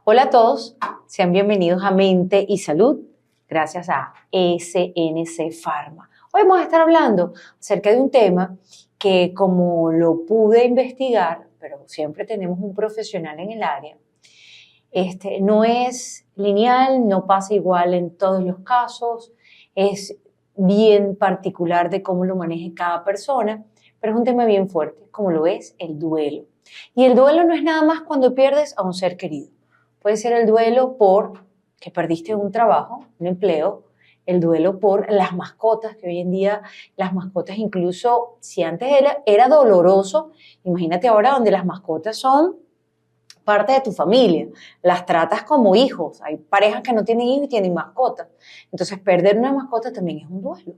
Hola a todos, sean bienvenidos a Mente y Salud, gracias a SNC Pharma. Hoy vamos a estar hablando acerca de un tema que, como lo pude investigar, pero siempre tenemos un profesional en el área, no es lineal, no pasa igual en todos los casos, es bien particular de cómo lo maneje cada persona, pero es un tema bien fuerte, como lo es el duelo. Y el duelo no es nada más cuando pierdes a un ser querido. Puede ser el duelo por que perdiste un trabajo, un empleo, el duelo por las mascotas, que hoy en día las mascotas, incluso si antes era doloroso, imagínate ahora donde las mascotas son parte de tu familia, las tratas como hijos. Hay parejas que no tienen hijos y tienen mascotas. Entonces, perder una mascota también es un duelo.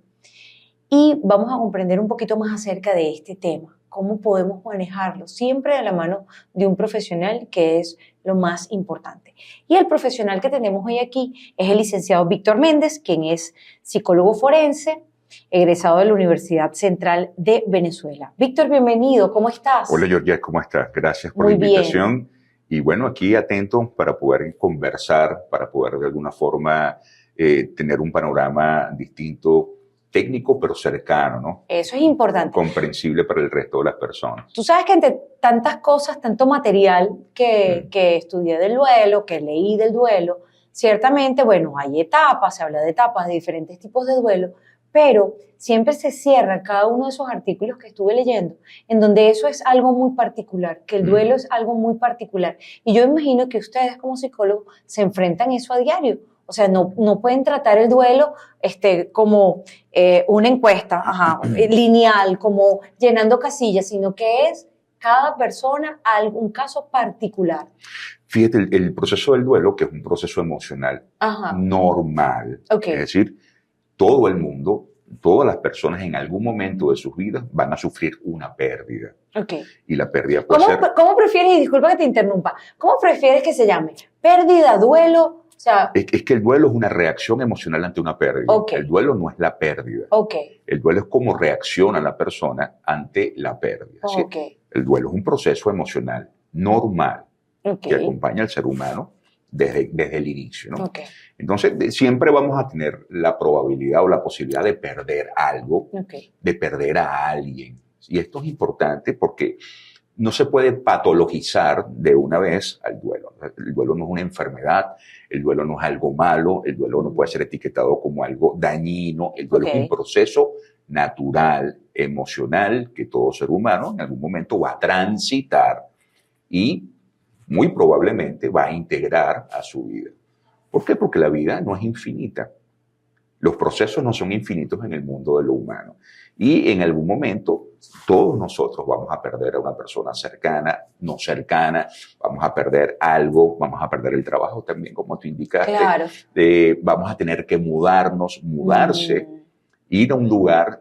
Y vamos a comprender un poquito más acerca de este tema, cómo podemos manejarlo, siempre de la mano de un profesional, que es lo más importante. Y el profesional que tenemos hoy aquí es el licenciado Víctor Méndez, quien es psicólogo forense, egresado de la Universidad Central de Venezuela. Víctor, bienvenido, ¿cómo estás? Hola, Georgia, ¿cómo estás? Gracias por Muy la invitación. Bien. Y bueno, aquí atento para poder conversar, para poder de alguna forma tener un panorama distinto, técnico, pero cercano, ¿no? Eso es importante. Comprensible para el resto de las personas. Tú sabes que entre tantas cosas, tanto material que estudié del duelo, que leí del duelo, ciertamente, bueno, hay etapas, se habla de etapas, de diferentes tipos de duelo, pero siempre se cierra cada uno de esos artículos que estuve leyendo, en donde eso es algo muy particular, que el duelo es algo muy particular. Y yo imagino que ustedes como psicólogos se enfrentan eso a diario. O sea, no pueden tratar el duelo como una encuesta, lineal, como llenando casillas, sino que es cada persona algún caso particular. Fíjate, el proceso del duelo, que es un proceso emocional normal, es decir, todo el mundo, todas las personas en algún momento de sus vidas van a sufrir una pérdida. Y la pérdida puede ser... ¿Cómo prefieres, y disculpa que te interrumpa, cómo prefieres que se llame? ¿Pérdida, duelo? O sea, es que el duelo es una reacción emocional ante una pérdida. El duelo no es la pérdida. El duelo es cómo reacciona la persona ante la pérdida. El duelo es un proceso emocional normal que acompaña al ser humano desde el inicio, ¿no? Entonces, siempre vamos a tener la probabilidad o la posibilidad de perder algo, de perder a alguien. Y esto es importante porque no se puede patologizar de una vez al duelo. El duelo no es una enfermedad, el duelo no es algo malo, el duelo no puede ser etiquetado como algo dañino. El duelo es un proceso natural, emocional, que todo ser humano en algún momento va a transitar y muy probablemente va a integrar a su vida. ¿Por qué? Porque la vida no es infinita. Los procesos no son infinitos en el mundo de lo humano. Y en algún momento todos nosotros vamos a perder a una persona cercana, no cercana, vamos a perder algo, vamos a perder el trabajo también, como tú indicaste. Claro. Vamos a tener que mudarse, ir a un lugar,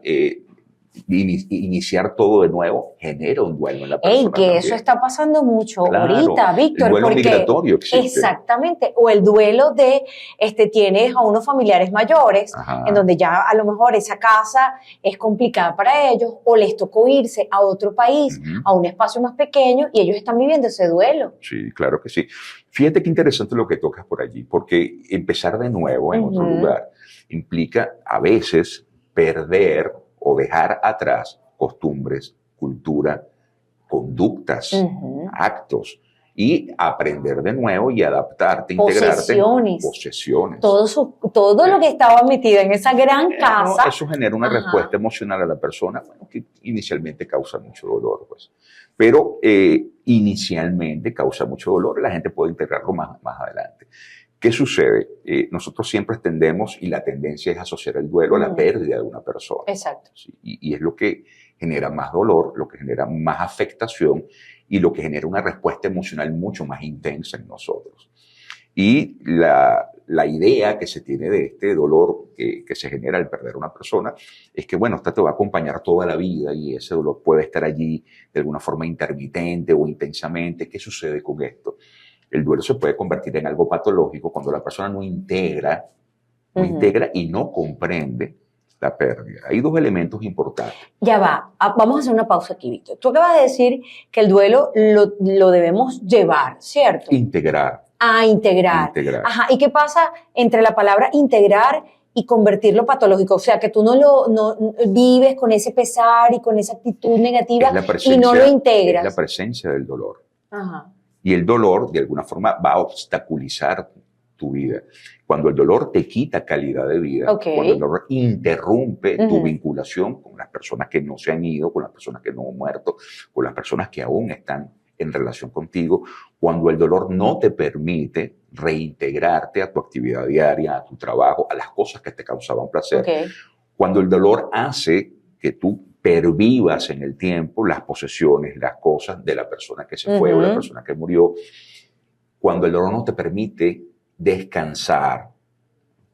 iniciar todo de nuevo, genera un duelo en la persona. Que eso está pasando mucho ahorita, Víctor. El duelo migratorio existe. Exactamente. O el duelo de, tienes a unos familiares mayores, en donde ya a lo mejor esa casa es complicada para ellos, o les tocó irse a otro país, a un espacio más pequeño, y ellos están viviendo ese duelo. Sí, claro que sí. Fíjate qué interesante lo que tocas por allí, porque empezar de nuevo en otro lugar implica a veces perder o dejar atrás costumbres, cultura, conductas, actos, y aprender de nuevo y adaptarte, integrarte. Posesiones. Todo lo que estaba metido en esa gran casa. No, eso genera una respuesta emocional a la persona, bueno, que inicialmente causa mucho dolor, pues. Pero inicialmente causa mucho dolor y la gente puede integrarlo más adelante. ¿Qué sucede? Nosotros siempre tendemos, y la tendencia es asociar el duelo a la pérdida de una persona. Exacto. ¿Sí? Y es lo que genera más dolor, lo que genera más afectación y lo que genera una respuesta emocional mucho más intensa en nosotros. Y la idea que se tiene de este dolor que se genera al perder a una persona es que, bueno, esto te va a acompañar toda la vida y ese dolor puede estar allí de alguna forma intermitente o intensamente. ¿Qué sucede con esto? El duelo se puede convertir en algo patológico cuando la persona no integra y no comprende la pérdida. Hay dos elementos importantes. Ya va, vamos a hacer una pausa aquí, Víctor. Tú acabas de decir que el duelo lo debemos llevar, ¿cierto? Integrar. Integrar. Ajá, ¿y qué pasa entre la palabra integrar y convertirlo patológico? O sea, que tú no vives con ese pesar y con esa actitud negativa y no lo integras. Es la presencia del dolor. Ajá. Y el dolor, de alguna forma, va a obstaculizar tu vida. Cuando el dolor te quita calidad de vida, cuando el dolor interrumpe tu vinculación con las personas que no se han ido, con las personas que no han muerto, con las personas que aún están en relación contigo, cuando el dolor no te permite reintegrarte a tu actividad diaria, a tu trabajo, a las cosas que te causaban placer, cuando el dolor hace que tú pervivas en el tiempo las posesiones, las cosas de la persona que se fue o la persona que murió, cuando el dolor no te permite descansar,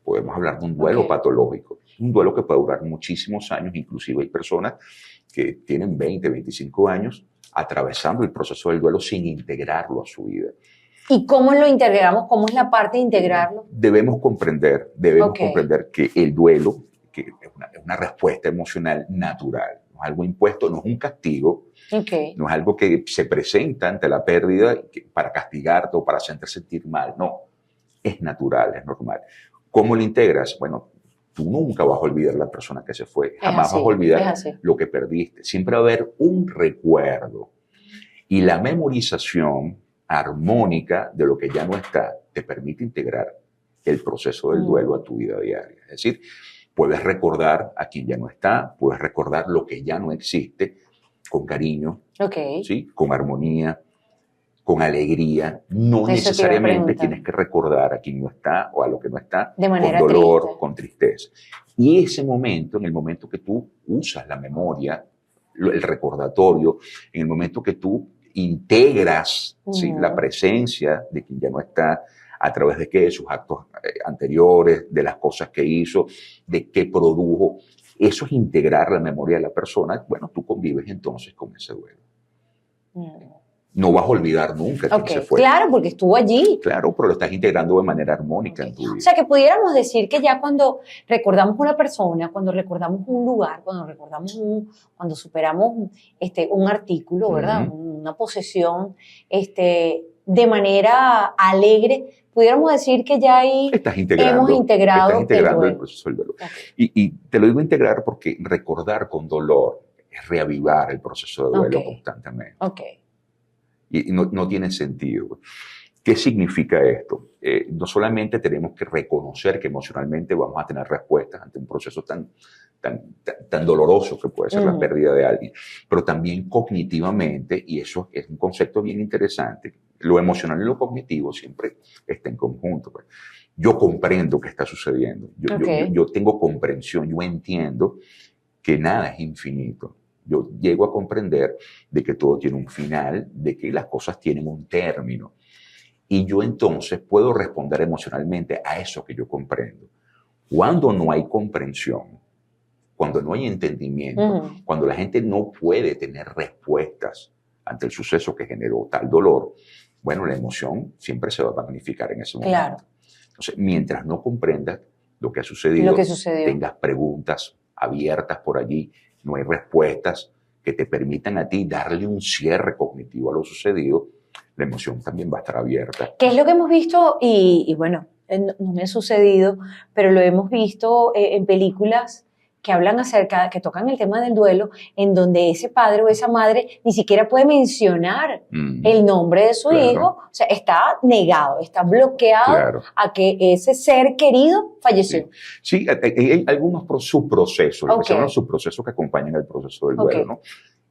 podemos hablar de un duelo patológico, un duelo que puede durar muchísimos años, inclusive hay personas que tienen 20, 25 años atravesando el proceso del duelo sin integrarlo a su vida. ¿Y cómo lo integramos? ¿Cómo es la parte de integrarlo? Debemos comprender que el duelo que es una respuesta emocional natural, no es algo impuesto, no es un castigo, no es algo que se presenta ante la pérdida para castigarte o para hacerte sentir mal, no, es natural, es normal. ¿Cómo lo integras? Bueno, tú nunca vas a olvidar a la persona que se fue, jamás vas a olvidar lo que perdiste, siempre va a haber un recuerdo y la memorización armónica de lo que ya no está te permite integrar el proceso del duelo a tu vida diaria, es decir, puedes recordar a quien ya no está, puedes recordar lo que ya no existe con cariño, ¿sí? Con armonía, con alegría. No necesariamente tienes que recordar a quien no está o a lo que no está de manera con dolor, triste, con tristeza. Y ese momento, en el momento que tú usas la memoria, el recordatorio, en el momento que tú integras ¿sí? la presencia de quien ya no está, a través de qué, de sus actos anteriores, de las cosas que hizo, de qué produjo. Eso es integrar la memoria de la persona. Bueno, tú convives entonces con ese duelo. No vas a olvidar nunca quién se fue. Claro, porque estuvo allí. Claro, pero lo estás integrando de manera armónica en tu vida. O sea, que pudiéramos decir que ya cuando recordamos una persona, cuando recordamos un lugar, cuando recordamos cuando superamos un artículo, ¿verdad? Una posesión, de manera alegre, pudiéramos decir que ya ahí hemos integrado el proceso del duelo. Y te lo digo integrar porque recordar con dolor es reavivar el proceso de duelo constantemente. Y no tiene sentido. ¿Qué significa esto? No solamente tenemos que reconocer que emocionalmente vamos a tener respuestas ante un proceso tan doloroso que puede ser la pérdida de alguien, pero también cognitivamente, y eso es un concepto bien interesante, lo emocional y lo cognitivo siempre está en conjunto. Pues. Yo comprendo qué está sucediendo, yo tengo comprensión, yo entiendo que nada es infinito. Yo llego a comprender de que todo tiene un final, de que las cosas tienen un término. Y yo entonces puedo responder emocionalmente a eso que yo comprendo. Cuando no hay comprensión, cuando no hay entendimiento, cuando la gente no puede tener respuestas ante el suceso que generó tal dolor, bueno, la emoción siempre se va a magnificar en ese momento. Claro. Entonces, mientras no comprendas lo que ha sucedido, tengas preguntas abiertas por allí, no hay respuestas que te permitan a ti darle un cierre cognitivo a lo sucedido, la emoción también va a estar abierta. ¿Qué es lo que hemos visto? Y bueno, no me ha sucedido, pero lo hemos visto en películas que hablan que tocan el tema del duelo, en donde ese padre o esa madre ni siquiera puede mencionar el nombre de su hijo, o sea, está negado, está bloqueado a que ese ser querido falleció. Sí, hay algunos subprocesos, lo que se llaman los subprocesos que acompañan el proceso del duelo, ¿no?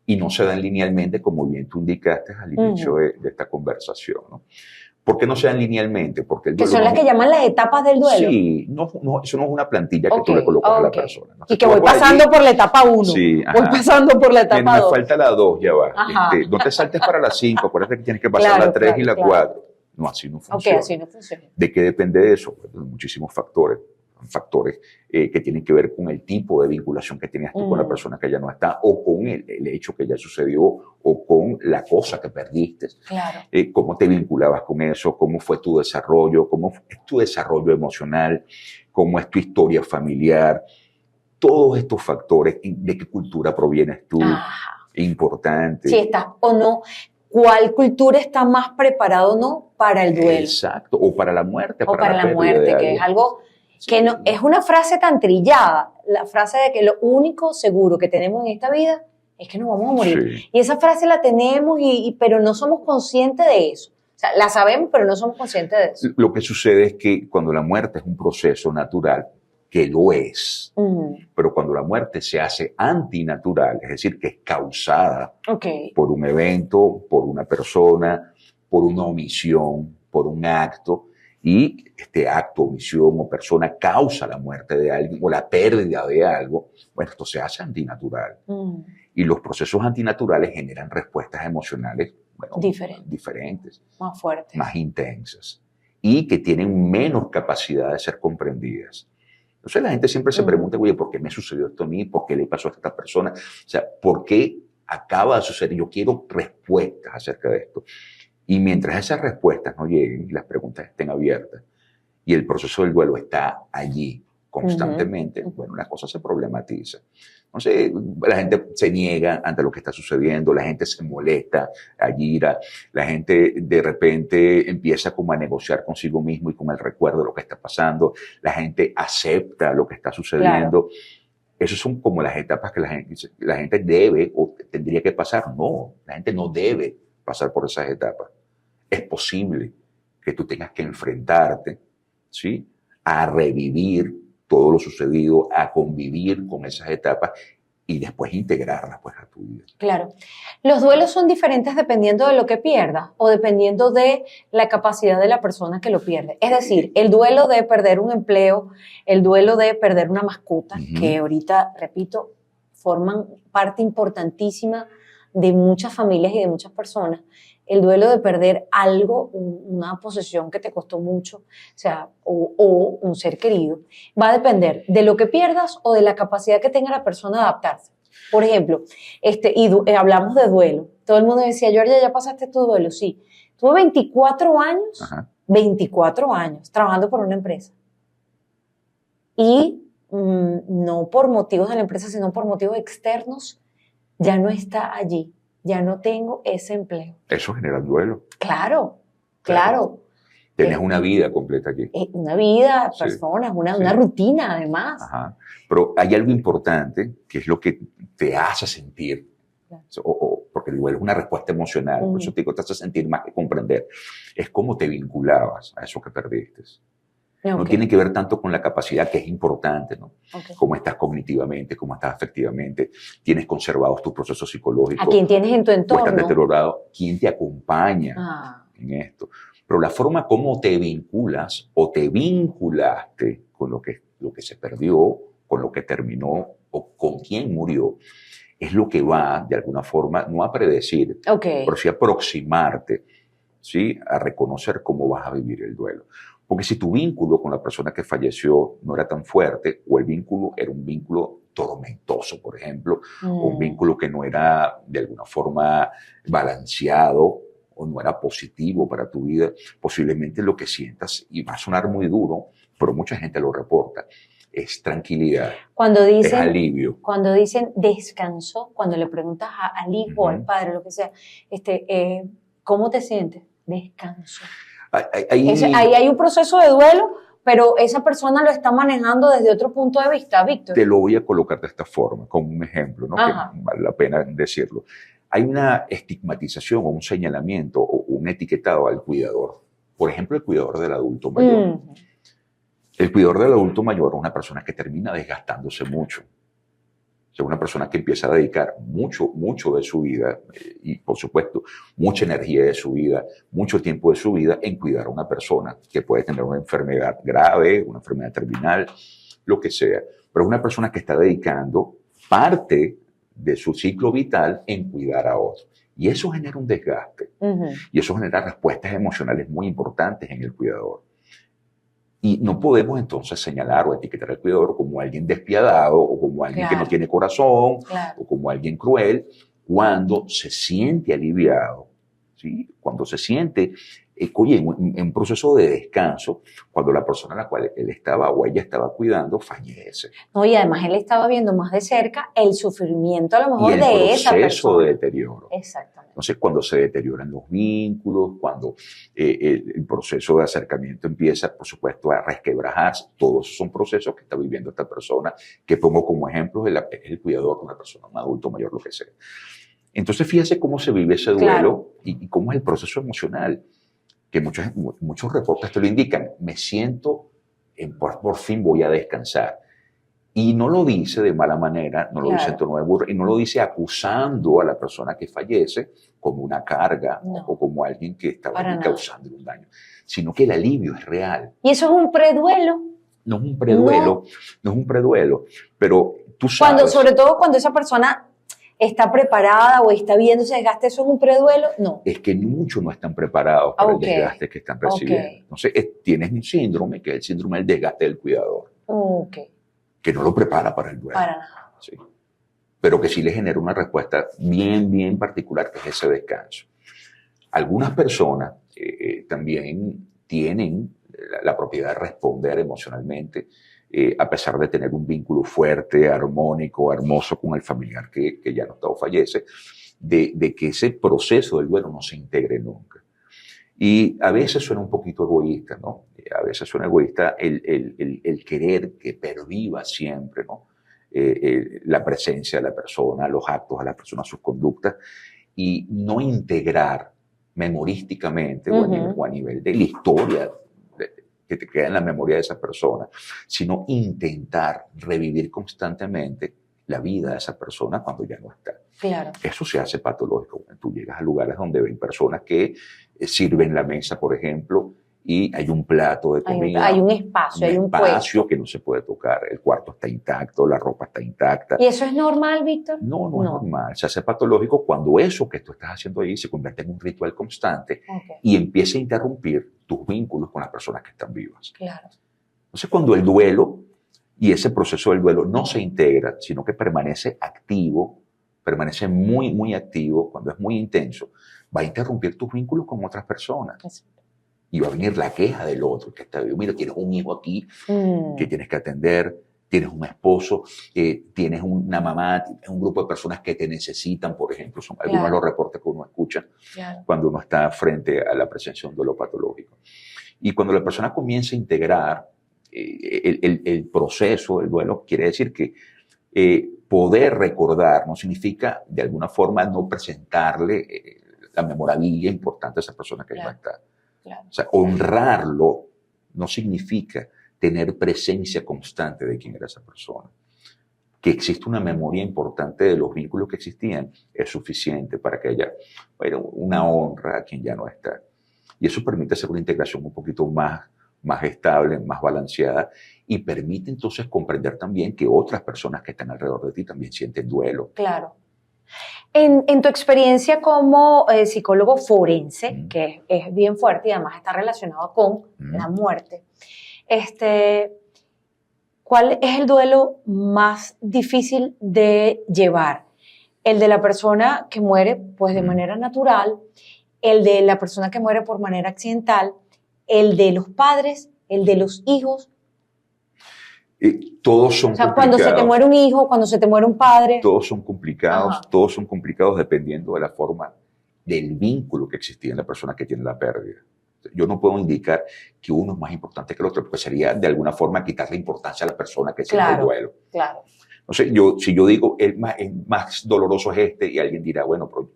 Y no se dan linealmente, como bien tú indicaste al inicio de esta conversación, ¿no? ¿Por qué no se dan linealmente? Porque el duelo que son las que llaman las etapas del duelo. Sí, eso no es una plantilla que tú le colocas a la persona. ¿no? Y que voy pasando por la etapa 1, voy pasando por la etapa 2. Me falta la 2, ya va. No te saltes para la 5, acuérdate que tienes que pasar la 3 y la 4. No, así no funciona. Así no funciona. ¿De qué depende de eso? Pues de muchísimos factores que tienen que ver con el tipo de vinculación que tenías tú con la persona que ya no está, o con el hecho que ya sucedió, o con la cosa que perdiste. Claro. Cómo te vinculabas con eso, cómo fue tu desarrollo, cómo es tu desarrollo emocional, cómo es tu historia familiar. todos estos factores, de qué cultura provienes tú, importante. Si estás o no, cuál cultura está más preparado o no para el duelo. Exacto, o para la muerte. O para la muerte, que es algo que no, es una frase tan trillada, la frase de que lo único seguro que tenemos en esta vida es que nos vamos a morir. Sí. Y esa frase la tenemos, pero no somos conscientes de eso. O sea, la sabemos, pero no somos conscientes de eso. Lo que sucede es que cuando la muerte es un proceso natural, que lo es, pero cuando la muerte se hace antinatural, es decir, que es causada por un evento, por una persona, por una omisión, por un acto, y este acto, omisión o persona causa la muerte de alguien o la pérdida de algo, bueno, esto se hace antinatural. Y los procesos antinaturales generan respuestas emocionales diferentes, más fuertes, más intensas, y que tienen menos capacidad de ser comprendidas. Entonces la gente siempre se pregunta, oye, ¿por qué me sucedió esto a mí? ¿Por qué le pasó a esta persona? O sea, ¿por qué acaba de suceder? Yo quiero respuestas acerca de esto. Y mientras esas respuestas no lleguen y las preguntas estén abiertas y el proceso del duelo está allí constantemente, bueno, la cosa se problematiza. Entonces, la gente se niega ante lo que está sucediendo, la gente se molesta, ira, la gente de repente empieza como a negociar consigo mismo y con el recuerdo de lo que está pasando, la gente acepta lo que está sucediendo. Claro. Esas son como las etapas que la gente debe o tendría que pasar. No, la gente no debe pasar por esas etapas. Es posible que tú tengas que enfrentarte, ¿sí?, a revivir todo lo sucedido, a convivir con esas etapas y después integrarlas pues a tu vida. Claro. ¿Los duelos son diferentes dependiendo de lo que pierdas o dependiendo de la capacidad de la persona que lo pierde? Es decir, el duelo de perder un empleo, el duelo de perder una mascota, que ahorita, repito, forman parte importantísima de muchas familias y de muchas personas. El duelo de perder algo, una posesión que te costó mucho, o sea, o un ser querido, va a depender de lo que pierdas o de la capacidad que tenga la persona de adaptarse. Por ejemplo, hablamos de duelo. Todo el mundo decía, Georgia, ¿ya pasaste tu duelo? Sí. Tuve 24 años, 24 años trabajando por una empresa. Y no por motivos de la empresa, sino por motivos externos, ya no está allí. Ya no tengo ese empleo. Eso genera duelo. Claro. Tienes una vida completa aquí. Una vida, personas, una rutina además. Ajá. Pero hay algo importante que es lo que te hace sentir, porque el duelo es una respuesta emocional, por eso te digo, te hace sentir más que comprender. Es cómo te vinculabas a eso que perdiste. No tiene que ver tanto con la capacidad, que es importante, ¿no? Cómo estás cognitivamente, cómo estás afectivamente, tienes conservados tus procesos psicológicos. ¿A quién tienes en tu entorno? Estás deteriorado. ¿Quién te acompaña en esto? Pero la forma como te vinculas o te vinculaste con lo que se perdió, con lo que terminó o con quién murió, es lo que va, de alguna forma, no a predecir, pero sí a aproximarte, ¿sí?, a reconocer cómo vas a vivir el duelo. Porque si tu vínculo con la persona que falleció no era tan fuerte, o el vínculo era un vínculo tormentoso, por ejemplo, o un vínculo que no era de alguna forma balanceado o no era positivo para tu vida, posiblemente lo que sientas, y va a sonar muy duro, pero mucha gente lo reporta, es tranquilidad, es alivio. Cuando dicen descansó, cuando le preguntas al hijo o al padre, lo que sea, ¿cómo te sientes? Descanso. Ahí hay un proceso de duelo, pero esa persona lo está manejando desde otro punto de vista, Víctor. Te lo voy a colocar de esta forma, como un ejemplo, ¿no?, que vale la pena decirlo. Hay una estigmatización o un señalamiento o un etiquetado al cuidador. Por ejemplo, el cuidador del adulto mayor. El cuidador del adulto mayor es una persona que termina desgastándose mucho. O sea, una persona que empieza a dedicar mucho de su vida y, por supuesto, mucha energía de su vida, mucho tiempo de su vida en cuidar a una persona que puede tener una enfermedad grave, una enfermedad terminal, lo que sea. Pero es una persona que está dedicando parte de su ciclo vital en cuidar a otros. Y eso genera un desgaste. Y eso genera respuestas emocionales muy importantes en el cuidador. Y no podemos entonces señalar o etiquetar al cuidador como alguien despiadado o como alguien que no tiene corazón o como alguien cruel cuando se siente aliviado, ¿sí?, cuando se siente oye, en un proceso de descanso, cuando la persona a la cual él estaba o ella estaba cuidando fallece. No, y además él estaba viendo más de cerca el sufrimiento a lo mejor de esa persona. Y el proceso de deterioro. Exactamente. Entonces, cuando se deterioran los vínculos, cuando el proceso de acercamiento empieza, por supuesto, a resquebrajarse, todos esos son procesos que está viviendo esta persona, que pongo como ejemplo el cuidador de una persona, un adulto mayor, lo que sea. Entonces, fíjese cómo se vive ese duelo, claro, y cómo es el proceso emocional, que muchos reportes te lo indican. Me siento, por fin voy a descansar. Y no lo dice de mala manera, no lo dice en tono de burla, y no lo dice acusando a la persona que fallece como una carga o como alguien que está causando un daño, sino que el alivio es real. ¿Y eso es un preduelo? No es un preduelo, no es un preduelo, pero tú sabes... Sobre todo cuando esa persona está preparada o está viendo ese desgaste, ¿eso es un preduelo? No. Es que muchos no están preparados para el desgaste que están recibiendo. Entonces, tienes un síndrome, que es el síndrome del desgaste del cuidador. Que no lo prepara para el duelo. Para nada. Sí. Pero que sí le genera una respuesta bien particular, que es ese descanso. Algunas personas también tienen la propiedad de responder emocionalmente, a pesar de tener un vínculo fuerte, armónico, hermoso con el familiar que ya no está o fallece, de que ese proceso del duelo no se integre nunca. Y a veces suena un poquito egoísta, ¿no? A veces suena egoísta el querer que perviva siempre, ¿no? La presencia de la persona, los actos de la persona, sus conductas, y no integrar memorísticamente o a nivel de la historia que te queda en la memoria de esa persona, sino intentar revivir constantemente la vida de esa persona cuando ya no está. Claro. Eso se hace patológico. Tú llegas a lugares donde ven personas que sirven la mesa, por ejemplo, y hay un plato de comida. Hay un espacio, hay un espacio que no se puede tocar. El cuarto está intacto, la ropa está intacta. ¿Y eso es normal, Víctor? No es normal. Se hace patológico cuando eso que tú estás haciendo ahí se convierte en un ritual constante y empieza a interrumpir tus vínculos con las personas que están vivas. Claro. Entonces, cuando el duelo y ese proceso del duelo no se integra, sino que permanece activo, permanece muy activo, cuando es muy intenso, va a interrumpir tus vínculos con otras personas. Y va a venir la queja del otro que está vivo. Mira, tienes un hijo aquí que tienes que atender, tienes un esposo, tienes una mamá, un grupo de personas que te necesitan, por ejemplo. Son algunos de los reportes que uno escucha cuando uno está frente a la presencia de un duelo patológico. Y cuando la persona comienza a integrar el proceso del duelo, quiere decir que poder recordar no significa de alguna forma no presentarle la memorabilia importante a esa persona que ya está. Claro. O sea, honrarlo no significa tener presencia constante de quién era esa persona. Que existe una memoria importante de los vínculos que existían es suficiente para que haya una honra a quien ya no está. Y eso permite hacer una integración un poquito más estable, más balanceada, y permite entonces comprender también que otras personas que están alrededor de ti también sienten duelo. Claro. En tu experiencia como psicólogo forense, que es bien fuerte y además está relacionado con la muerte, ¿cuál es el duelo más difícil de llevar? ¿El de la persona que muere pues de manera natural? ¿El de la persona que muere por manera accidental? ¿El de los padres? ¿El de los hijos? Todos son complicados. Cuando se te muere un hijo, cuando se te muere un padre. Todos son complicados dependiendo de la forma del vínculo que existía en la persona que tiene la pérdida. Yo no puedo indicar que uno es más importante que el otro, porque sería de alguna forma quitarle importancia a la persona que siente el duelo. Claro. Entonces, si yo digo el más doloroso es y alguien dirá, bueno, pero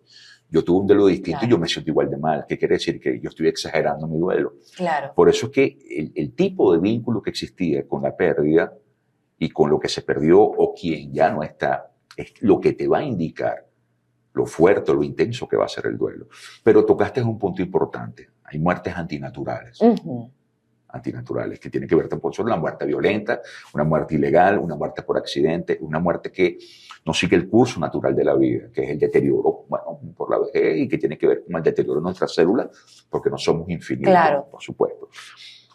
yo tuve un duelo distinto y yo me siento igual de mal. ¿Qué quiere decir? Que yo estoy exagerando mi duelo. Claro. Por eso es que el tipo de vínculo que existía con la pérdida y con lo que se perdió o quien ya no está, es lo que te va a indicar lo fuerte, lo intenso que va a ser el duelo. Pero tocaste un punto importante. Hay muertes antinaturales. Antinaturales, que tienen que ver con la muerte violenta, una muerte ilegal, una muerte por accidente, una muerte que no sigue el curso natural de la vida, que es el deterioro, por la vejez, y que tiene que ver con el deterioro de nuestras células, porque no somos infinitos, por supuesto.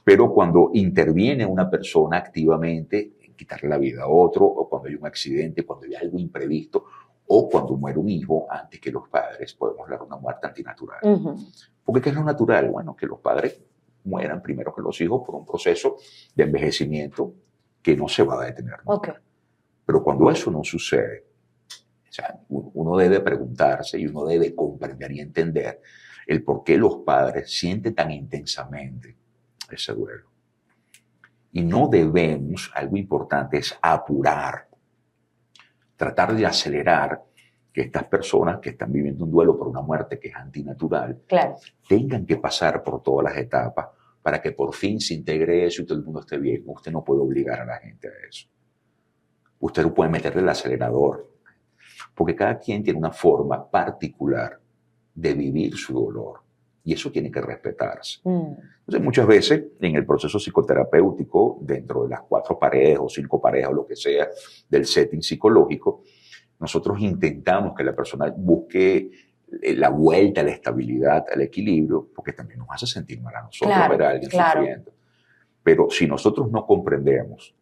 Pero cuando interviene una persona activamente en quitarle la vida a otro, o cuando hay un accidente, cuando hay algo imprevisto, o cuando muere un hijo antes que los padres, podemos hablar de una muerte antinatural. Porque ¿qué es lo natural? Bueno, que los padres mueran primero que los hijos por un proceso de envejecimiento que no se va a detener nunca. Pero cuando eso no sucede, o sea, uno debe preguntarse y uno debe comprender y entender el por qué los padres sienten tan intensamente ese duelo. Y no debemos, algo importante es apurar, tratar de acelerar que estas personas que están viviendo un duelo por una muerte que es antinatural, tengan que pasar por todas las etapas para que por fin se integre eso y todo el mundo esté bien. Usted no puede obligar a la gente a eso. Usted no puede meterle el acelerador, porque cada quien tiene una forma particular de vivir su dolor y eso tiene que respetarse. Entonces, muchas veces en el proceso psicoterapéutico, dentro de las 4 paredes o 5 parejas o lo que sea del setting psicológico, nosotros intentamos que la persona busque la vuelta a la estabilidad, al equilibrio, porque también nos hace sentir mal a nosotros ver a alguien sufriendo. Pero si nosotros no comprendemos,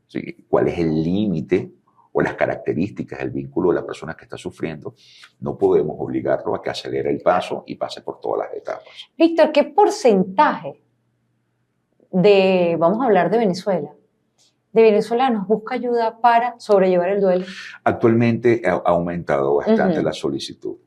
¿sí?, cuál es el límite o las características del vínculo de la persona que está sufriendo, no podemos obligarlo a que acelere el paso y pase por todas las etapas. Víctor, ¿qué porcentaje vamos a hablar de venezolanos busca ayuda para sobrellevar el duelo? Actualmente ha aumentado bastante la solicitud.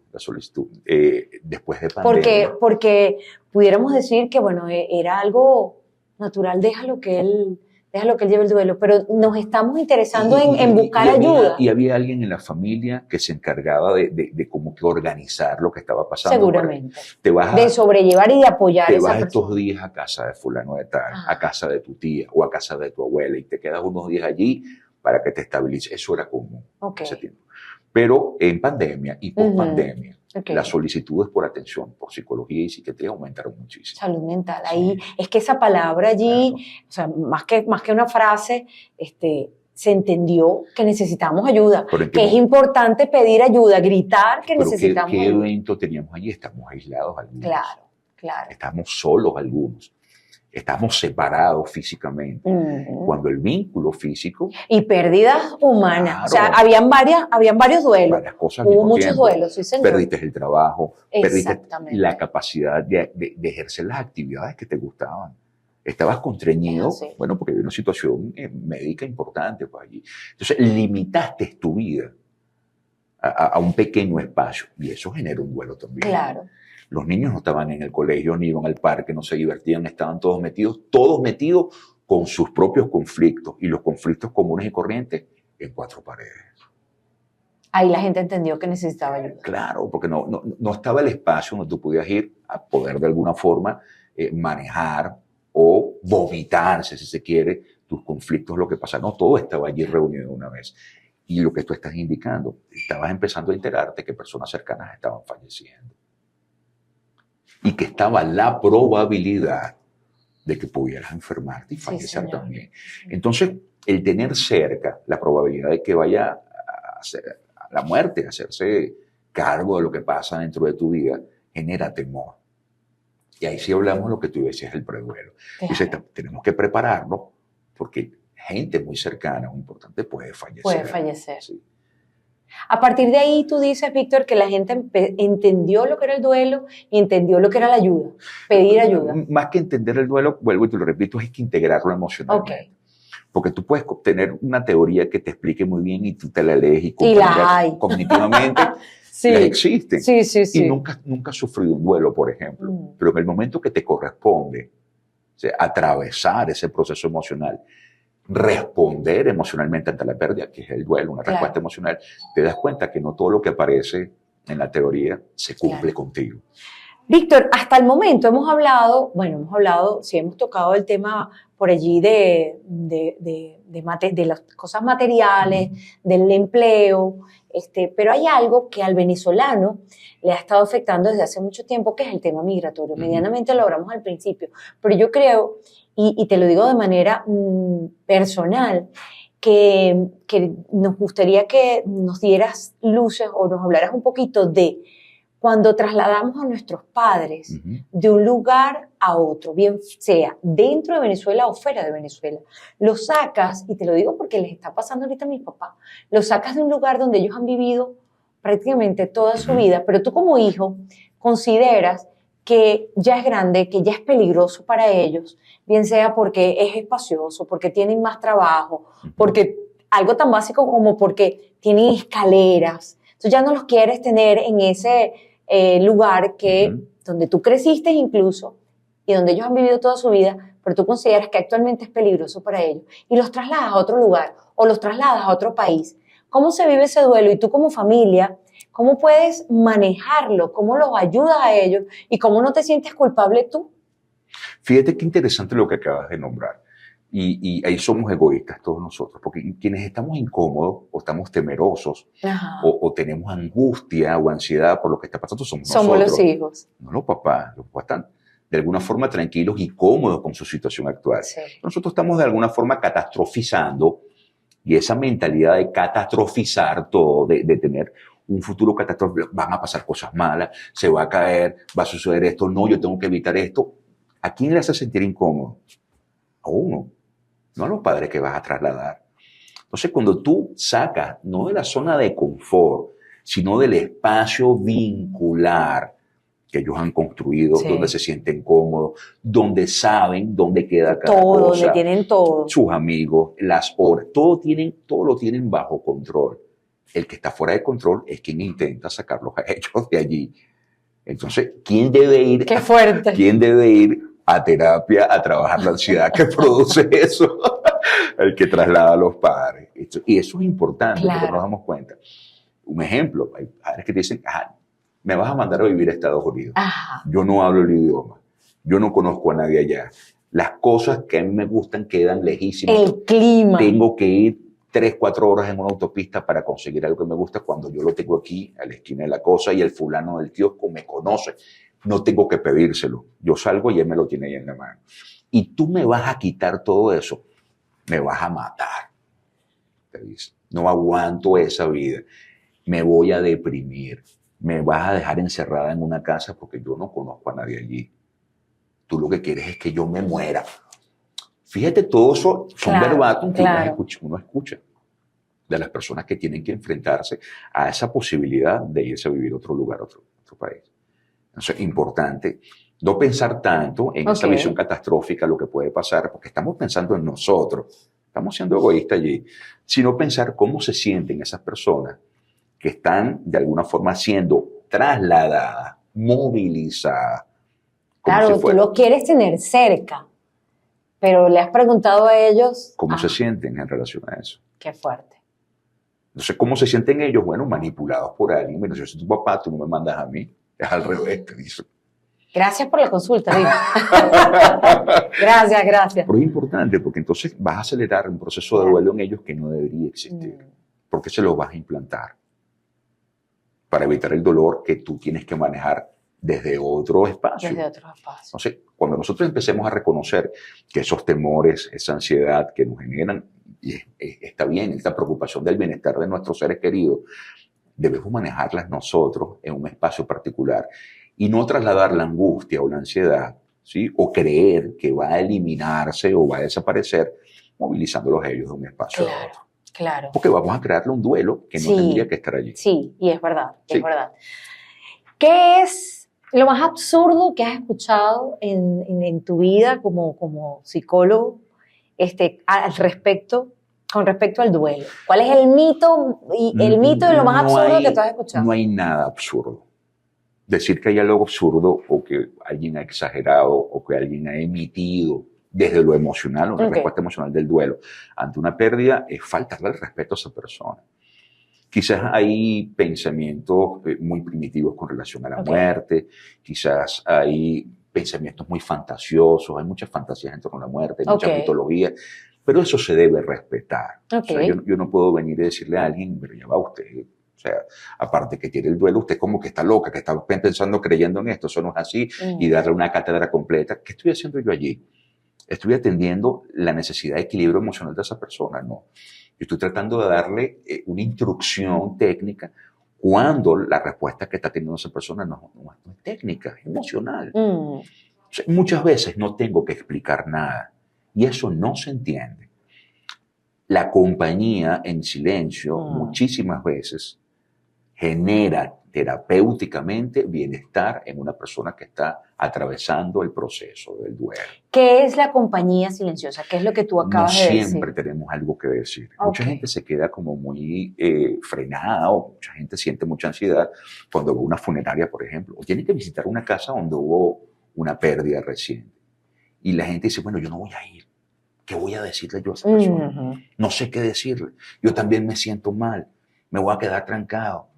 Después de pandemia. Porque pudiéramos decir que, bueno, era algo natural, déjalo que él lleve el duelo, pero nos estamos interesando en buscar ayuda. Y había alguien en la familia que se encargaba de como que organizar lo que estaba pasando. Seguramente. De sobrellevar y de apoyar a esa persona. Te vas estos días a casa de fulano de tal, a casa de tu tía o a casa de tu abuela y te quedas unos días allí para que te estabilices. Eso era común ese tiempo. Pero en pandemia y post-pandemia, las solicitudes por atención, por psicología y psiquiatría aumentaron muchísimo. Salud mental. Ahí es que esa palabra allí, o sea, más que una frase, se entendió que necesitamos ayuda, que es importante pedir ayuda, gritar que necesitamos ayuda. ¿Qué ayuda? evento teníamos allí? Estamos aislados algunos. Claro. Estamos solos algunos. Estamos separados físicamente. Cuando el vínculo físico... Y pérdidas humanas. O sea, habían varios duelos. Varias cosas. Hubo muchos duelos, sí, señor. Perdiste el trabajo, perdiste la capacidad de ejercer las actividades que te gustaban. Estabas constreñido, bueno, porque había una situación médica importante pues, allí. Entonces, limitaste tu vida a un pequeño espacio y eso genera un duelo también. Claro. Los niños no estaban en el colegio, ni iban al parque, no se divertían, estaban todos metidos con sus propios conflictos y los conflictos comunes y corrientes en 4 paredes. Ahí la gente entendió que necesitaba ayuda. Claro, porque no estaba el espacio donde tú podías ir a poder de alguna forma manejar o vomitarse, si se quiere, tus conflictos, lo que pasa. No, todo estaba allí reunido de una vez. Y lo que tú estás indicando, estabas empezando a enterarte que personas cercanas estaban falleciendo. Y que estaba la probabilidad de que pudieras enfermarte y fallecer también. Entonces, el tener cerca la probabilidad de que vaya a la muerte, a hacerse cargo de lo que pasa dentro de tu vida, genera temor. Y ahí sí hablamos de lo que tú decías, el preduelo. Entonces, tenemos que prepararnos porque gente muy cercana, muy importante, puede fallecer. Sí. A partir de ahí tú dices, Víctor, que la gente entendió lo que era el duelo y entendió lo que era la ayuda, pedir ayuda. Más que entender el duelo, vuelvo y te lo repito, es que integrarlo emocionalmente. Porque tú puedes tener una teoría que te explique muy bien y tú te la lees y cognitivamente las existen. Sí. Y nunca has sufrido un duelo, por ejemplo. Pero en el momento que te corresponde, o sea, atravesar ese proceso emocional, responder emocionalmente ante la pérdida, que es el duelo, una respuesta emocional, te das cuenta que no todo lo que aparece en la teoría se cumple contigo. Víctor, hasta el momento hemos hablado, sí hemos tocado el tema por allí de las cosas materiales, del empleo, pero hay algo que al venezolano le ha estado afectando desde hace mucho tiempo, que es el tema migratorio. Medianamente lo hablamos al principio, pero yo creo, y te lo digo de manera personal, que nos gustaría que nos dieras luces o nos hablaras un poquito de cuando trasladamos a nuestros padres de un lugar a otro, bien sea dentro de Venezuela o fuera de Venezuela, los sacas, y te lo digo porque les está pasando ahorita a mis papás, los sacas de un lugar donde ellos han vivido prácticamente toda su vida, pero tú como hijo consideras que ya es grande, que ya es peligroso para ellos, bien sea porque es espacioso, porque tienen más trabajo, porque algo tan básico como porque tienen escaleras. Entonces ya no los quieres tener en ese lugar donde tú creciste incluso y donde ellos han vivido toda su vida, pero tú consideras que actualmente es peligroso para ellos y los trasladas a otro lugar o los trasladas a otro país. ¿Cómo se vive ese duelo? Y tú como familia, ¿cómo puedes manejarlo? ¿Cómo los ayudas a ellos? ¿Y cómo no te sientes culpable tú? Fíjate qué interesante lo que acabas de nombrar. Y ahí somos egoístas todos nosotros, porque quienes estamos incómodos o estamos temerosos o tenemos angustia o ansiedad por lo que está pasando somos nosotros. Somos los hijos. No los papás. Los papás están de alguna forma tranquilos y cómodos con su situación actual. Sí. Nosotros estamos de alguna forma catastrofizando, y esa mentalidad de catastrofizar todo, de tener un futuro catastrófico, van a pasar cosas malas, se va a caer, va a suceder esto, no, yo tengo que evitar esto. ¿A quién le hace sentir incómodo? A uno, no a los padres que vas a trasladar. Entonces, cuando tú sacas, no de la zona de confort, sino del espacio vincular que ellos han construido, donde se sienten cómodos, donde saben dónde queda cada cosa. Donde tienen todo. Sus amigos, las horas, todo lo tienen bajo control. El que está fuera de control es quien intenta sacarlos a ellos de allí. Entonces, ¿quién debe ir? ¡Qué fuerte! ¿Quién debe ir a terapia a trabajar la ansiedad que produce eso? El que traslada a los padres. Y eso es importante, porque nos damos cuenta. Un ejemplo, hay padres que te dicen, me vas a mandar a vivir a Estados Unidos. Yo no hablo el idioma. Yo no conozco a nadie allá. Las cosas que a mí me gustan quedan lejísimas. El clima. Tengo que ir 3-4 horas en una autopista para conseguir algo que me gusta cuando yo lo tengo aquí, a la esquina de la cosa, y el fulano del kiosco me conoce. No tengo que pedírselo. Yo salgo y él me lo tiene ahí en la mano. Y tú me vas a quitar todo eso. Me vas a matar. Te dice. No aguanto esa vida. Me voy a deprimir. Me vas a dejar encerrada en una casa porque yo no conozco a nadie allí. Tú lo que quieres es que yo me muera. Fíjate, todo eso son verbatim que uno escucha de las personas que tienen que enfrentarse a esa posibilidad de irse a vivir a otro lugar, a otro país. Entonces, es importante no pensar tanto en esa visión catastrófica, lo que puede pasar, porque estamos pensando en nosotros, estamos siendo egoístas allí, sino pensar cómo se sienten esas personas que están de alguna forma siendo trasladadas, movilizadas. Claro, tú lo quieres tener cerca, pero le has preguntado a ellos... ¿Cómo se sienten en relación a eso? Qué fuerte. Entonces, ¿cómo se sienten ellos? Bueno, manipulados por alguien. Bueno, yo soy tu papá, tú no me mandas a mí. Es al revés, te dicen. Gracias por la consulta, Dino. Gracias. Pero es importante porque entonces vas a acelerar un proceso de duelo en ellos que no debería existir. Porque se lo vas a implantar para evitar el dolor que tú tienes que manejar desde otro espacio. Entonces, cuando nosotros empecemos a reconocer que esos temores, esa ansiedad que nos generan, y está bien, esta preocupación del bienestar de nuestros seres queridos, debemos manejarlas nosotros en un espacio particular y no trasladar la angustia o la ansiedad, ¿sí? O creer que va a eliminarse o va a desaparecer movilizándolos ellos de un espacio a otro. Claro. Porque vamos a crearle un duelo que no tendría que estar allí. Sí, y es verdad. ¿Qué es lo más absurdo que has escuchado en tu vida como psicólogo con respecto al duelo? ¿Cuál es el mito de lo más absurdo que tú has escuchado? No hay nada absurdo. Decir que hay algo absurdo o que alguien ha exagerado o que alguien ha emitido desde lo emocional, una respuesta emocional del duelo ante una pérdida, es faltarle el respeto a esa persona. Quizás hay pensamientos muy primitivos con relación a la muerte, quizás hay pensamientos muy fantasiosos, hay muchas fantasías en torno a la muerte, hay mucha mitología, pero eso se debe respetar. O sea, yo no puedo venir y decirle a alguien, pero ya va usted, o sea, aparte que tiene el duelo, usted como que está loca, que está pensando, creyendo en esto, eso no es así, y darle una cátedra completa. ¿Qué estoy haciendo yo allí? Estoy atendiendo la necesidad de equilibrio emocional de esa persona, no. Yo estoy tratando de darle una instrucción técnica cuando la respuesta que está teniendo esa persona no es técnica, es emocional. O sea, muchas veces no tengo que explicar nada y eso no se entiende. La compañía en silencio muchísimas veces genera terapéuticamente bienestar en una persona que está atravesando el proceso del duelo. ¿Qué es la compañía silenciosa? ¿Qué es lo que tú acabas de decir? No siempre tenemos algo que decir. Mucha gente se queda como muy frenada, o mucha gente siente mucha ansiedad cuando va a una funeraria, por ejemplo, o tiene que visitar una casa donde hubo una pérdida reciente. Y la gente dice, bueno, yo no voy a ir. ¿Qué voy a decirle yo a esa persona? No sé qué decirle. Yo también me siento mal. Me voy a quedar trancado.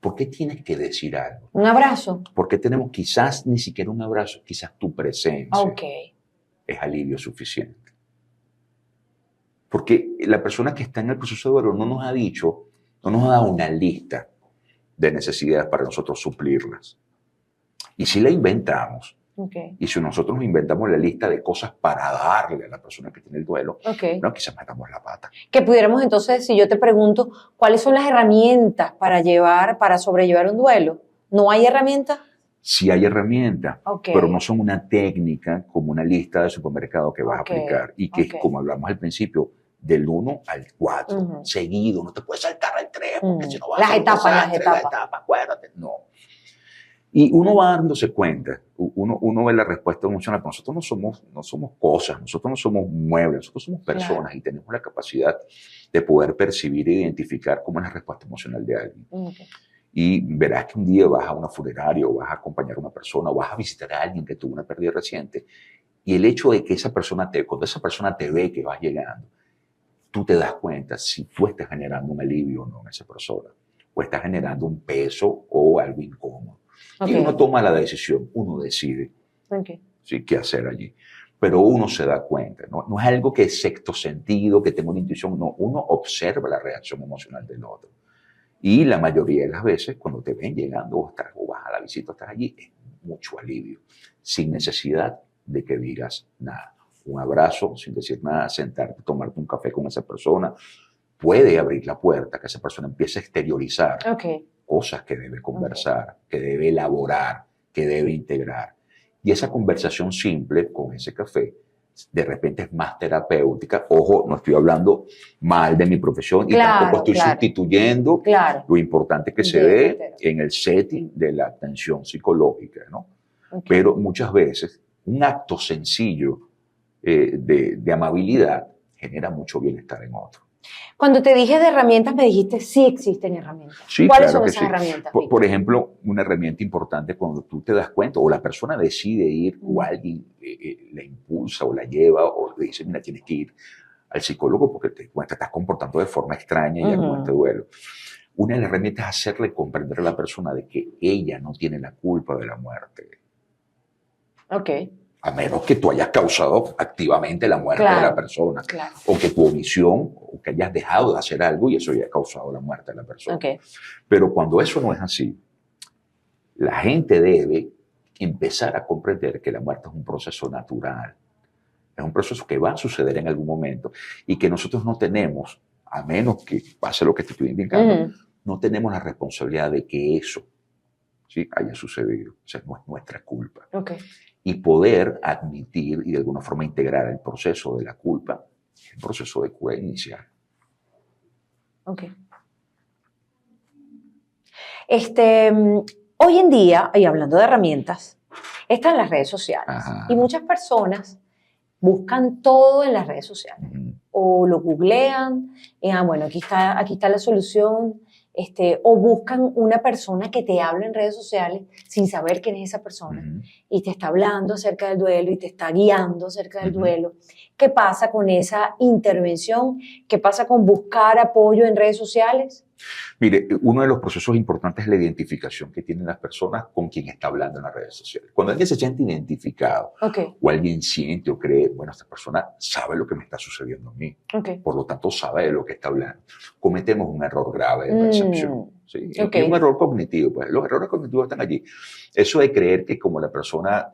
¿Por qué tienes que decir algo? Un abrazo. Porque tenemos quizás ni siquiera un abrazo, quizás tu presencia es alivio suficiente. Porque la persona que está en el proceso de duelo no nos ha dicho, no nos ha dado una lista de necesidades para nosotros suplirlas. Y si la inventamos, y si nosotros nos inventamos la lista de cosas para darle a la persona que tiene el duelo, no, quizás metamos la pata. Que pudiéramos entonces, si yo te pregunto, ¿cuáles son las herramientas para sobrellevar un duelo? ¿No hay herramientas? Sí hay herramientas, pero no son una técnica como una lista de supermercado que vas a aplicar. Y que, como hablamos al principio, del 1 al 4, seguido. No te puedes saltar al 3, porque si no vas a las etapas. Acuérdate. No. Y uno va dándose cuenta, uno ve la respuesta emocional. Nosotros no somos cosas, nosotros no somos muebles, nosotros somos personas y tenemos la capacidad de poder percibir e identificar cómo es la respuesta emocional de alguien. Y verás que un día vas a una funeraria o vas a acompañar a una persona o vas a visitar a alguien que tuvo una pérdida reciente, y el hecho de que cuando esa persona te ve que vas llegando, tú te das cuenta si tú estás generando un alivio o no en esa persona, o estás generando un peso o algo incómodo. Y uno toma la decisión, uno decide ¿sí? qué hacer allí. Pero uno se da cuenta, no es algo que es sexto sentido, que tenga una intuición, no, uno observa la reacción emocional del otro. Y la mayoría de las veces, cuando te ven llegando o vas a la visita, estás allí, es mucho alivio, sin necesidad de que digas nada. Un abrazo, sin decir nada, sentarte, tomarte un café con esa persona, puede abrir la puerta, que esa persona empiece a exteriorizar cosas que debe conversar, que debe elaborar, que debe integrar. Y esa conversación simple con ese café, de repente es más terapéutica. Ojo, no estoy hablando mal de mi profesión y tampoco estoy sustituyendo lo importante que se ve en el setting de la atención psicológica, ¿no? Pero muchas veces un acto sencillo de amabilidad genera mucho bienestar en otro. Cuando te dije de herramientas, me dijiste sí existen herramientas. Sí, ¿Cuáles claro son esas herramientas? Por ejemplo, una herramienta importante cuando tú te das cuenta o la persona decide ir o alguien la impulsa o la lleva o le dice, mira, tienes que ir al psicólogo porque te estás comportando de forma extraña y algo te duele. Una de las herramientas es hacerle comprender a la persona de que ella no tiene la culpa de la muerte. A menos que tú hayas causado activamente la muerte de la persona. O que tu omisión, o que hayas dejado de hacer algo y eso haya causado la muerte de la persona. Pero cuando eso no es así, la gente debe empezar a comprender que la muerte es un proceso natural. Es un proceso que va a suceder en algún momento y que nosotros no tenemos, a menos que pase lo que te estoy indicando, no tenemos la responsabilidad de que eso ¿sí? haya sucedido. O sea, no es nuestra culpa. Y poder admitir y de alguna forma integrar el proceso de la culpa, el proceso de cura inicial. Hoy en día, y hablando de herramientas, están las redes sociales. Y muchas personas buscan todo en las redes sociales. O lo googlean, bueno, aquí está la solución. O buscan una persona que te hable en redes sociales sin saber quién es esa persona y te está hablando acerca del duelo y te está guiando acerca del duelo. ¿Qué pasa con esa intervención? ¿Qué pasa con buscar apoyo en redes sociales? Mire, uno de los procesos importantes es la identificación que tienen las personas con quien está hablando en las redes sociales. Cuando alguien se siente identificado o alguien siente o cree, bueno, esta persona sabe lo que me está sucediendo a mí, por lo tanto sabe de lo que está hablando, cometemos un error grave de percepción. ¿Sí? Y un error cognitivo, pues los errores cognitivos están allí. Eso de creer que como la persona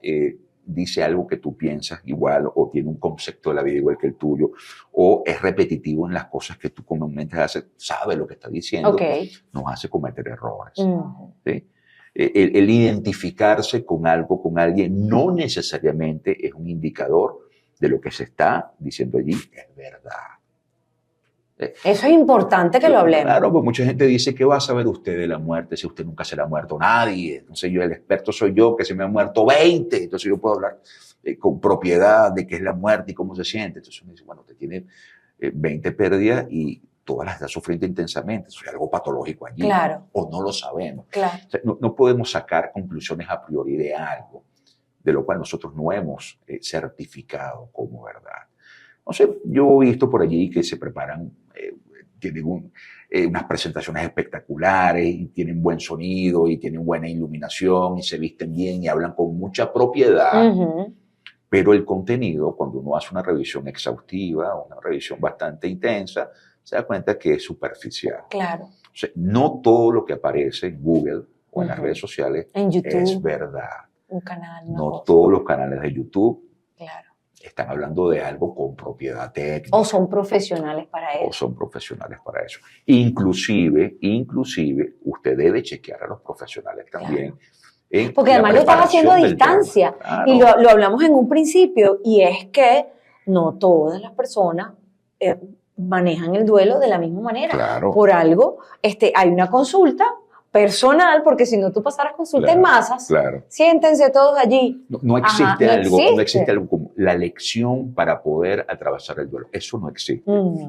dice algo que tú piensas igual o tiene un concepto de la vida igual que el tuyo o es repetitivo en las cosas que tú comúnmente haces, sabe lo que está diciendo, nos hace cometer errores. ¿Sí? El identificarse con algo, con alguien, no necesariamente es un indicador de lo que se está diciendo allí es verdad. Eso es importante que lo hablemos. Claro, pues mucha gente dice, ¿qué va a saber usted de la muerte si usted nunca se le ha muerto nadie? Entonces el experto soy yo, que se me han muerto 20. Entonces yo puedo hablar con propiedad de qué es la muerte y cómo se siente. Entonces uno dice, bueno, usted tiene 20 pérdidas y todas las está sufriendo intensamente. Eso es algo patológico allí. Claro. O no lo sabemos. Claro. O sea, no podemos sacar conclusiones a priori de algo de lo cual nosotros no hemos certificado como verdad. No sé, yo he visto por allí que se preparan, tienen unas presentaciones espectaculares y tienen buen sonido y tienen buena iluminación y se visten bien y hablan con mucha propiedad. Pero el contenido, cuando uno hace una revisión exhaustiva, una revisión bastante intensa, se da cuenta que es superficial. Claro. O sea, no todo lo que aparece en Google o en las redes sociales en YouTube, es verdad. Un canal. No todos los canales de YouTube claro. están hablando de algo con propiedad técnica. O son profesionales para eso. O son profesionales para eso. Inclusive, usted debe chequear a los profesionales también. Claro. Porque además lo estás haciendo a distancia. Claro. Y lo hablamos en un principio, y es que no todas las personas manejan el duelo de la misma manera. Claro. Por algo, hay una consulta personal, porque si no tú pasaras consulta en masas, siéntense todos allí. No existe algo como la lección para poder atravesar el duelo. Eso no existe.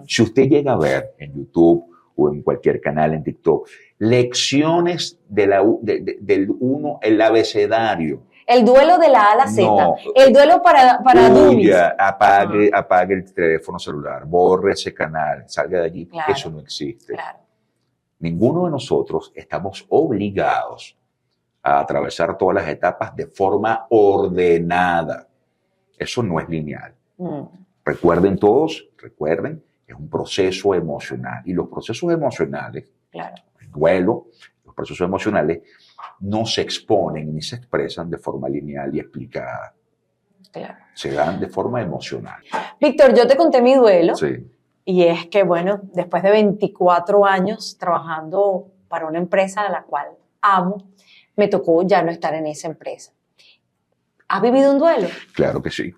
Si usted llega a ver en YouTube o en cualquier canal, en TikTok, lecciones del uno, el abecedario. El duelo de la A a la Z. No, el duelo para dummies. Apague el teléfono celular, borre ese canal, salga de allí. Claro, eso no existe. Claro. Ninguno de nosotros estamos obligados a atravesar todas las etapas de forma ordenada. Eso no es lineal. Recuerden, es un proceso emocional. Y los procesos emocionales, el duelo, los procesos emocionales, no se exponen ni se expresan de forma lineal y explicada. Claro. Se dan de forma emocional. Víctor, yo te conté mi duelo. Sí. Y es que, bueno, después de 24 años trabajando para una empresa a la cual amo, me tocó ya no estar en esa empresa. ¿Has vivido un duelo? Claro que sí.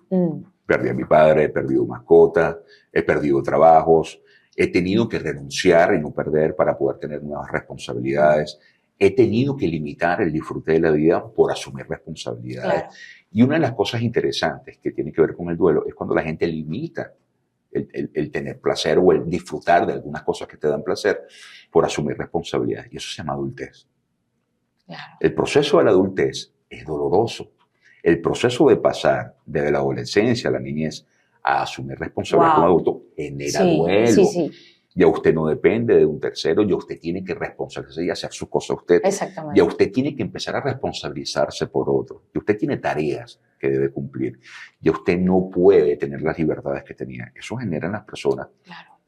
Perdí a mi padre, he perdido mascotas, he perdido trabajos, he tenido que renunciar y no perder para poder tener nuevas responsabilidades. He tenido que limitar el disfrute de la vida por asumir responsabilidades. Claro. Y una de las cosas interesantes que tiene que ver con el duelo es cuando la gente limita el tener placer o el disfrutar de algunas cosas que te dan placer por asumir responsabilidades. Y eso se llama adultez. Claro. El proceso de la adultez es doloroso. El proceso de pasar desde la adolescencia a la niñez a asumir responsabilidad como adulto genera duelo. Sí. Ya usted no depende de un tercero, ya usted tiene que responsabilizarse y hacer sus cosas usted. Exactamente. Ya usted tiene que empezar a responsabilizarse por otro. Y usted tiene tareas que debe cumplir. Ya usted no puede tener las libertades que tenía. Eso genera en las personas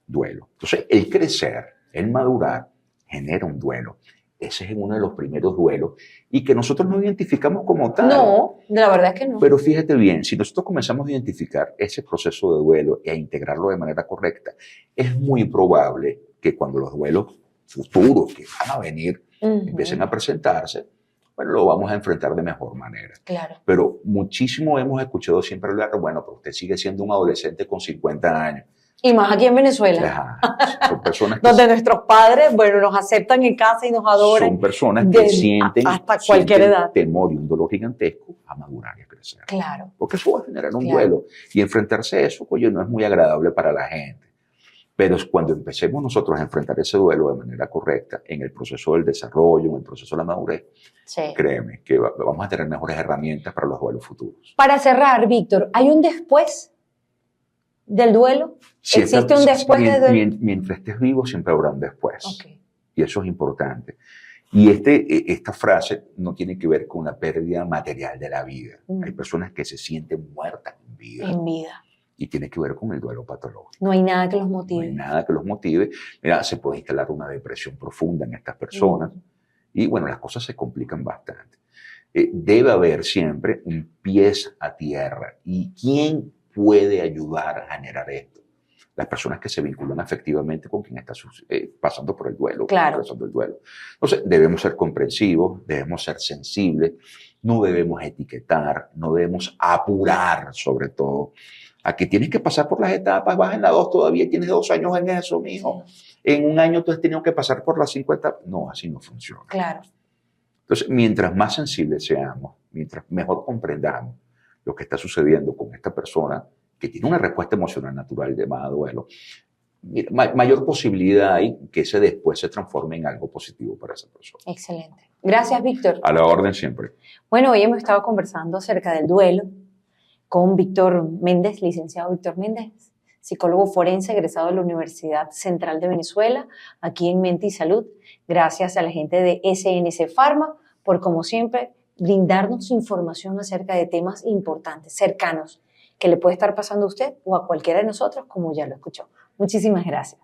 duelo. Entonces, el crecer, el madurar, genera un duelo. Ese es uno de los primeros duelos y que nosotros no identificamos como tal. No, la verdad es que no. Pero fíjate bien, si nosotros comenzamos a identificar ese proceso de duelo e a integrarlo de manera correcta, es muy probable que cuando los duelos futuros que van a venir empiecen a presentarse, bueno, lo vamos a enfrentar de mejor manera. Claro. Pero muchísimo hemos escuchado siempre hablar, bueno, pero usted sigue siendo un adolescente con 50 años. Y más aquí en Venezuela. Son personas que donde nuestros padres, bueno, nos aceptan en casa y nos adoran. Son personas que sienten hasta cualquier edad temor y un dolor gigantesco a madurar y a crecer. Claro. Porque eso va a generar un duelo. Y enfrentarse a eso, oye, no es muy agradable para la gente. Pero es cuando empecemos nosotros a enfrentar ese duelo de manera correcta, en el proceso del desarrollo, en el proceso de la madurez, créeme que vamos a tener mejores herramientas para los duelos futuros. Para cerrar, Víctor, ¿hay un después del duelo? ¿Existe un después del duelo? Mientras estés vivo siempre habrá un después. Okay. Y eso es importante. Y esta frase no tiene que ver con la pérdida material de la vida. Hay personas que se sienten muertas en vida. En vida. Y tiene que ver con el duelo patológico. No hay nada que los motive. No hay nada que los motive. Mira, se puede instalar una depresión profunda en estas personas. Y bueno, las cosas se complican bastante. Debe haber siempre un pies a tierra. ¿Y quién puede ayudar a generar esto? Las personas que se vinculan afectivamente con quien está pasando por el duelo. Claro. Pasando el duelo. Entonces, debemos ser comprensivos, debemos ser sensibles, no debemos etiquetar, no debemos apurar, sobre todo, a que tienes que pasar por las etapas, vas en la 2 todavía, tienes 2 años en eso, mijo. En un año tú has tenido que pasar por las 50. No, así no funciona. Claro. Entonces, mientras más sensibles seamos, mientras mejor comprendamos lo que está sucediendo con esta persona que tiene una respuesta emocional natural llamada duelo, mayor posibilidad hay que ese después se transforme en algo positivo para esa persona. Excelente. Gracias, Víctor. A la orden siempre. Bueno, hoy hemos estado conversando acerca del duelo con Víctor Méndez, licenciado Víctor Méndez, psicólogo forense egresado de la Universidad Central de Venezuela, aquí en Mente y Salud. Gracias a la gente de SNC Pharma por, como siempre, brindarnos información acerca de temas importantes, cercanos, que le puede estar pasando a usted o a cualquiera de nosotros, como ya lo escuchó. Muchísimas gracias.